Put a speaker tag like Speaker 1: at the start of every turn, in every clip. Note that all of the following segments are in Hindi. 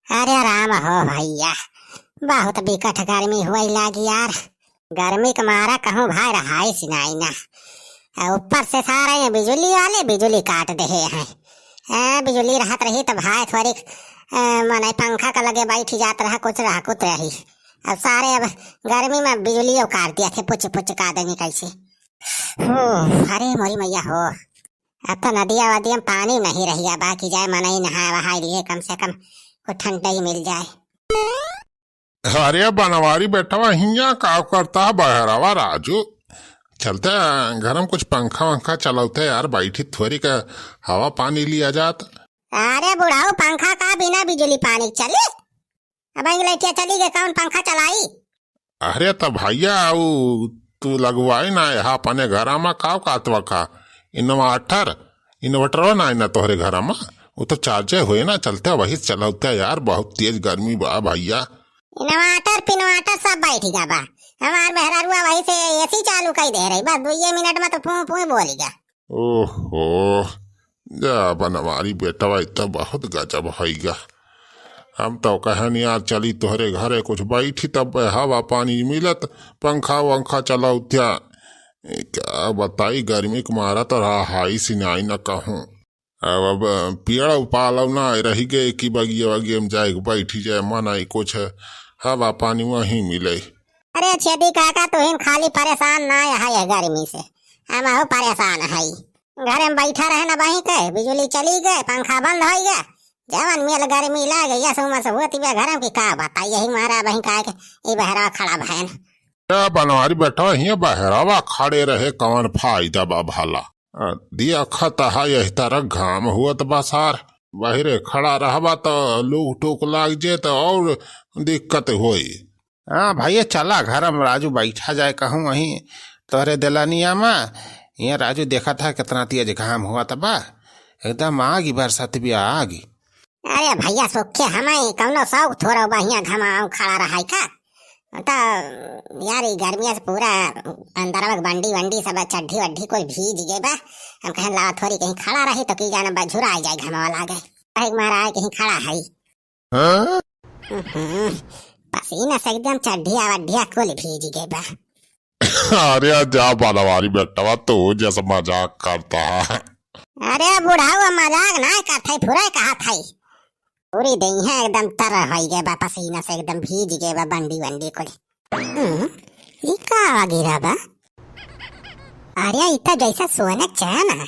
Speaker 1: अरे राम हो भैया, बहुत बिकट गर्मी हुई लागी यार। गर्मी के मारा कहूँ भाई रहा ही सिनाई ना। ऊपर से सारे ये बिजली वाले बिजली काट दे हैं। बिजली रहत रही तो भाई थोड़ी मने पंखा का लगे बैठ जात रहा कुछ रही। अब सारे अब गर्मी में बिजली काट दिया थे, पुच पुच का देनी कैसे। अरे मोरी मैया हो, अब तो नदिया वदिया में पानी नहीं रही है, बाकी जाए मन ही नहा वहा लिए कम से कम कुछ ठंडा ही मिल जाए।
Speaker 2: अरे बनवारी बैठा हुआ हिया का करता है बहरावा राजू। चलते हैं घर में कुछ पंखा वंखा चलाते यार, बैठी थोड़ी का हवा पानी लिया जात।
Speaker 1: अरे बुढ़ाऊ, पंखा का बिना बिजली पानी चले? अब लाइटिया चली गई, कौन पंखा चलाई?
Speaker 2: अरे तो भैया तू लगवाई ना यहाँ अपने घर में का कातवा का इन्वर्टर ना ना तोहरे घर में वो तो चार्जर हुए ना, चलते वही चलाते यार। बहुत तेज गर्मी बा भैया।
Speaker 1: इन्वर्टर पिनवर्टर सब बैठ गया बा। हमार मेहरारुआ वही से एसी चालू कर दे रही, बस 2 मिनट में तो फू फू बोलेगा।
Speaker 2: ओहो जा बनवारी बेटा भाई तो बहुत गजब होगा। हम तो कहनी यार चली तोहरे घरे कुछ बैठी तब हवा पानी मिलत, पंखा वंखा चलाउत्या। क्या बताई गर्मी के मारा तो रहा ही सिनाई न कहूँ। अब पेड़ पालव ना रही गए कि बगिए वगिए में जाए बैठी जाए, मन आई कुछ हवा पानी वहीं मिले।
Speaker 1: अरे छेदी काका, तो इन खाली परेशान ना है गर्मी से, हम हो परेशान है। घर में बैठा रहे ना वहीं के बिजली चली गए, पंखा बंद हो गया, जवन मेल गर्मी लग गया सुमा से होती है घर की। का बताई यही मारा वहीं का ये बहरा खड़ा भैन
Speaker 2: बनवारी बैठा हिया बहरावा खड़े रहे कौन फायदा बा भला। दिया खता यही तरह घाम हुआ तो बसार बहरे खड़ा रहबा तो लूक टूक लाग जे तो और दिक्कत होई।
Speaker 3: हाँ भैया चला घर में राजू बैठा जाए कहूँ वहीं तोहरे दिलानिया में। यहाँ राजू देखा था कितना तेज घाम हुआ था बा, एकदम आगी बरसात भी आगी।
Speaker 1: अरे भैया सोखे हमें कौनो शौक थोड़ा बढ़िया घमाऊ खड़ा रहा का, तो यार गर्मिया से पूरा अंदर बंडी वंडी सब चड्ढी वड्ढी कोई भीज गए बा। हम कहें ला थोड़ी कहीं खड़ा रही तो की जाना झुरा आ जाए, घमावा लागे मारा है कहीं खड़ा है। पसीना से एकदम चड्ढिया वड्ढिया कुल भीज गए बा।
Speaker 2: अरे जा बनवारी बेटा तो जैसा मजाक करता है।
Speaker 1: अरे बुढ़ाऊ मजाक ना करते, पूरा कहा था पूरी दही है एकदम तरह हो गए बा, पसीना से एकदम भीज गए बा बंडी वंडी को। ये का गिरा बा? अरे इतना जैसा सोना चैन है।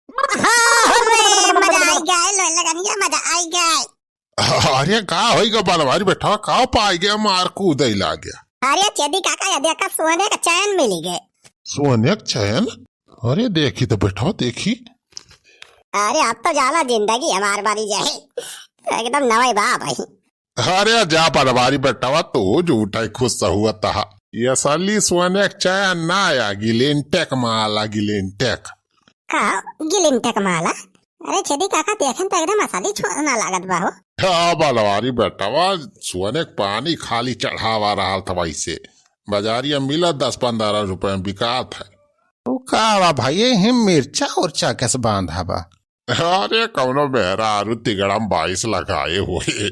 Speaker 1: मजा आई गया, लगनिया मजा आई गया।
Speaker 2: अरे का होइगा बनवारी बेटा, का पाई गया मार कूद ला गया।
Speaker 1: अरे चेदी काका ये देखा सोने का चैन मिल गए।
Speaker 2: सोने का चैन? अरे देखी तो बेटा देखी।
Speaker 1: अरे अब तो जाला जिंदगी हमार बारी जाए एकदम नवाई बा भाई।
Speaker 2: अरे जा बनवारी बेटा तो झूठा खुश हुआ था। ये असली सोने का चैन ना आया, गिलेंटेक माला गिलेंटेक
Speaker 1: का गिलेंटेक माला? अरे छेदी काका देखें तो एकदम असली छोड़ना लागत बा हो।
Speaker 2: हाँ बनवारी बेटा सोने का पानी खाली चढ़ावा रहा था, वैसे बाजारिया मिला 10-15 रुपए में बिकात है।
Speaker 3: तो का भाई हिम मिर्चा उर्चा कैसे बांधा बा?
Speaker 2: अरे कौनो बेहरा आरु तिगड़म 22 लगाए हुए।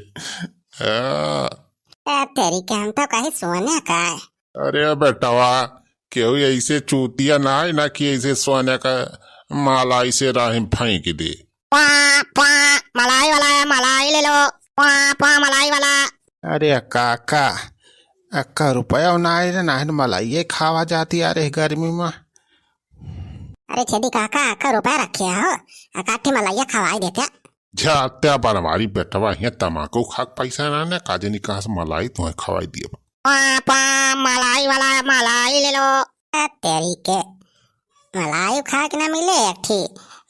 Speaker 1: तेरी काम तो कहीं सोने का है।
Speaker 2: अरे बेटा क्यों ऐसे चूतिया ना है ना कि ऐसे सोने का माला ऐसे राह फेंक दे।
Speaker 1: मलाई वाला मलाई ले लो, मलाई वाला।
Speaker 3: अरे काका अक्का रुपया ना मलाई खावा जाती अरे गर्मी में।
Speaker 1: अरे छेदी काका का रुपया रखे हो, काठी मलाइया खवाई देते।
Speaker 2: जात्या बनवारी बेटा यहाँ तमाकू खाक पैसा ना काजे नहीं कहा से मलाई तुम्हें खवाई दिए।
Speaker 1: मलाई वाला मलाई ले लो। तेरी के मलाई खा के ना मिले, एक ठी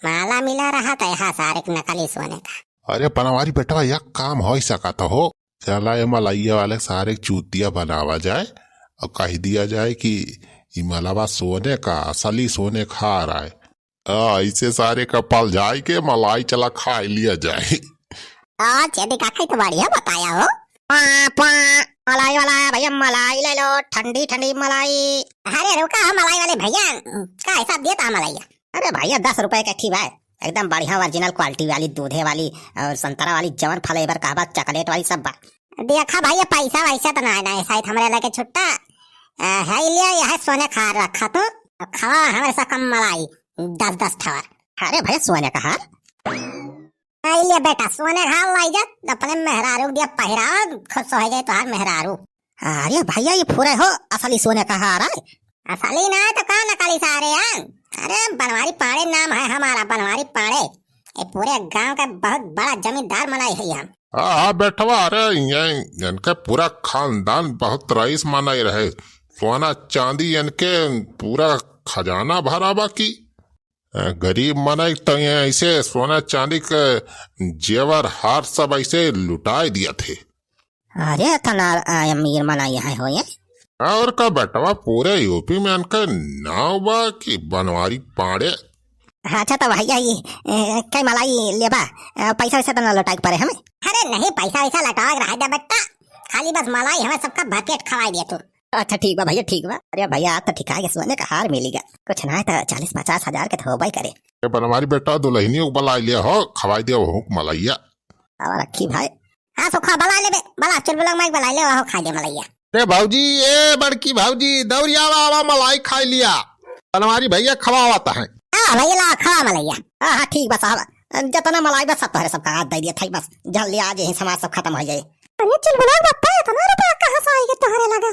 Speaker 1: माला मिला रहा था यहाँ सारे नकली सोने का।
Speaker 2: अरे बनवारी बेटा यह काम हो सका तो हो, चला ये मलाइया वाले सारे चूतिया बनावा जाए और कह दिया जाए कि ये मलावा सोने का असली सोने खा रहा है। ऐसे सारे कपल जाए के मलाई चला खा लिया जाए।
Speaker 1: चेदी काका तो बढ़िया बताया हो। मलाई वाला भैया मलाई ले लो, ठंडी ठंडी मलाई। अरे रुका मलाई वाले भैया का हिसाब दिया था मलाइया? अरे भैया 10 रुपए का ठीक है, एकदम बढ़िया ओरिजिनल क्वालिटी वाली दूधे वाली और संतरा वाली जवन फ्लेवर कहबा चॉकलेट वाली सब बा। देखा भैया पैसा वैसा तो ना शायद हमारे लगे छुट्टा है लिया यह सोने खा रखा तो खवा हमारे सा कम मलाई 10-10 ठवर। अरे भैया सोने का हार लिया बेटा, सोने का हार लाई जा अपने मेहरारू दिया पहरा खुश हो जाए तो हार मेहरारू। अरे भैया ये पूरे हो असली सोने का हार है? असली ना है तो कहाँ नकली सारे हैं? अरे बनवारी पाड़े नाम है हमारा, बनवारी पाड़े। ये पूरे गांव का बहुत बड़ा जमींदार मलाई है हम।
Speaker 2: हाँ बेटवा, अरे इनका पूरा खानदान बहुत रईस माना रहे, सोना चांदी इनके पूरा खजाना भरा बाकी। गरीब मनाई तो ऐसे सोना चांदी के जेवर हार सब ऐसे लुटाए दिया थे।
Speaker 1: अरे तना अमीर मनाई है हो ये।
Speaker 2: और का बेटवा पूरे यूपी में इनका नाव बा कि बनवारी पाड़े।
Speaker 1: अच्छा तो भैया ये कई मलाई लेबा, पैसा वैसा तो ना लौटाए पड़े हमें? अरे नहीं पैसा वैसा लौटा रहा है बेटा, खाली बस मलाई हमें सबका भरपेट खवाई दिया तू। अच्छा ठीक बा भैया ठीक बा। अरे भैया आप तो ठीक है, सोने का हार मिलेगा कुछ ना तो 40-50 हजार के तो होबा ही करे।
Speaker 2: बनवारी बेटा दुल्हनी बला लिया हो, खवाई दिया हो मलैया
Speaker 1: और रखी भाई। हाँ सुखा बला ले बला चल बोला मैं बला ले वो खा दे मलैया।
Speaker 3: रे भाऊजी, ए बड़की भाऊजी दौड़िया वाला मलाई खा लिया, बनवारी भैया खवाता है।
Speaker 1: हाँ भैया ला खा मलैया। हाँ ठीक बस साहब जितना मलाई बस सब सबका हाथ दे दिया था बस जल्दी आज यही समाज सब खत्म हो जाए। अरे चल बोला बप्पा इतना रुपया कहाँ से आएगा तुम्हारे लगा?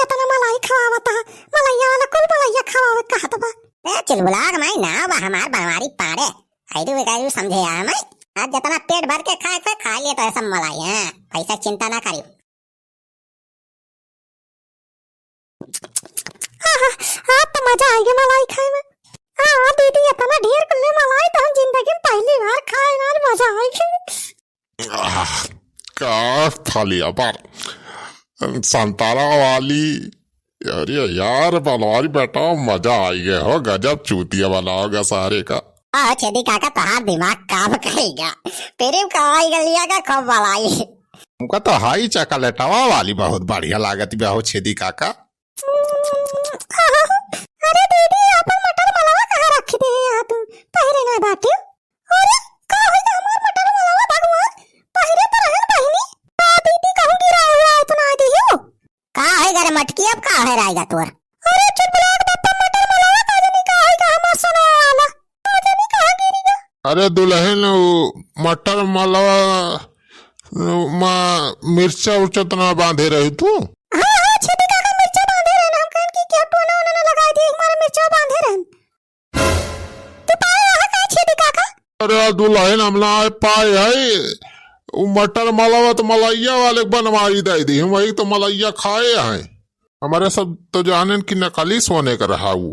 Speaker 1: इतना मलाई खवाता है, मलैया वाला कुल मलैया खवावे कहा तो बा। ए चल बोला मैं ना बा हमार बनवारी पाड़े आइडू बेकायदू समझे यार मैं। आज जितना पेट भर के खा लिए तो सब मलाई है, पैसा चिंता ना करियो। हाँ तो मजा आएगा मलाई खाए में। हाँ दीदी इतना ढेर कुल्ले मलाई तो हम जिंदगी में पहली बार खाए यार, मजा आएगा।
Speaker 2: का थालिया पर संतारा वाली। अरे यार बनवारी बेटा मजा आई गया हो, गजब चूतिया बनाओगा सारे का।
Speaker 1: छेदी काका तहार दिमाग काम करेगा, तेरे कवाई गलिया का कब मलाई।
Speaker 3: उनका तो हाई चॉकलेटवा वाली बहुत बढ़िया लागत बा हो छेदी काका।
Speaker 1: अरे दीदी अपन मटर मलावा कहाँ रख दे यहाँ तुम पहरे ना बाटे। अरे का होइगा हमार मटर मलावा भगवान पहरे तो रहन बहिनी। दीदी कहूं गिरा हुआ है तो ना दियो का होइगा रे मटकी अब का है रहेगा तोर। अरे चुप ब्लाक बापा मटर मलावा का जनी का होइगा हमार सोना वाला का जनी कहां गिरेगा।
Speaker 2: अरे दुल्हन मटर मलवा मिर्चा उर्चा तो ना बांधे रही तू? अरे दुल्हन हमला पाए है मटर मलावा तो मलैया वाले बनवाई दे दी, वही तो मलैया खाए हैं। हमारे सब तो जाने की नकली सोने का रहा वो।